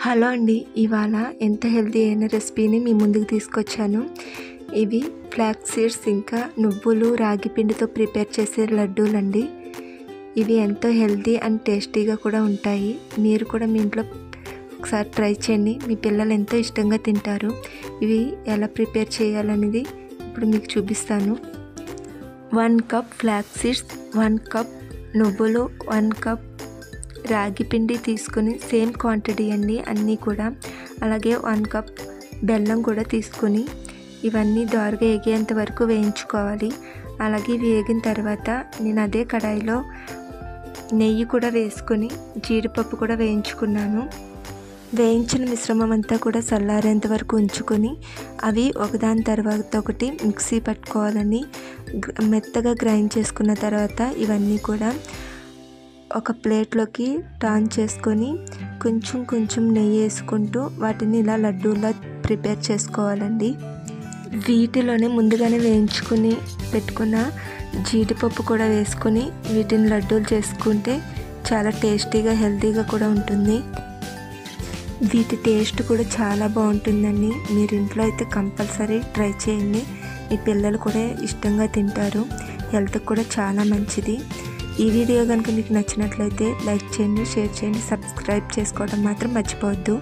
Hello అండి, ఇవాళ ఎంత హెల్తీ అయిన రెసిపీని మీ ముందుకు తీసుకొచ్చాను. ఇవి ఫ్లాక్స్ సీడ్స్ ఇంకా నువ్వులు రాగి పిండితో ప్రిపేర్ చేసే లడ్డూలండి. ఇవి ఎంతో హెల్తీ అండ్ టేస్టీగా కూడా ఉంటాయి. మీరు కూడా మీ ఇంట్లో ఒకసారి ట్రై చేయండి, మీ పిల్లలు ఎంతో ఇష్టంగా తింటారు. ఇవి ఎలా ప్రిపేర్ చేయాలనేది ఇప్పుడు మీకు చూపిస్తాను. 1 కప్ ఫ్లాక్స్ సీడ్స్, 1 కప్ నువ్వులు, 1 కప్ రాగి పిండి తీసుకుని సేమ్ క్వాంటిటీ అండి అన్నీ కూడా. అలాగే 1 కప్ బెల్లం కూడా తీసుకొని ఇవన్నీ దోరగా వేగేంత వరకు వేయించుకోవాలి. అలాగే వేగిన తర్వాత నేను అదే కడాయిలో నెయ్యి కూడా వేసుకొని జీడిపప్పు కూడా వేయించుకున్నాను. వేయించిన మిశ్రమం అంతా కూడా చల్లారేంత వరకు ఉంచుకొని అవి ఒకదాని తర్వాత ఒకటి మిక్సీ పట్టుకోవాలని మెత్తగా గ్రైండ్ చేసుకున్న తర్వాత ఇవన్నీ కూడా ఒక ప్లేట్లోకి టర్న్ చేసుకొని కొంచెం నెయ్యి వేసుకుంటూ వాటిని ఇలా లడ్డూలా ప్రిపేర్ చేసుకోవాలండి. వీటిలోనే ముందుగానే వేయించుకుని పెట్టుకున్న జీడిపప్పు కూడా వేసుకొని వీటిని లడ్డూలు చేసుకుంటే చాలా టేస్టీగా హెల్తీగా కూడా ఉంటుంది. వీటి టేస్ట్ కూడా చాలా బాగుంటుందండి. మీరు ఇంట్లో అయితే కంపల్సరీ ట్రై చేయండి. మీ పిల్లలు కూడా ఇష్టంగా తింటారు. హెల్త్కి కూడా చాలా మంచిది. ఈ వీడియో కనుక మీకు నచ్చినట్లయితే లైక్ చేయండి, షేర్ చేయండి, సబ్స్క్రైబ్ చేసుకోవడం మాత్రం మర్చిపోవద్దు.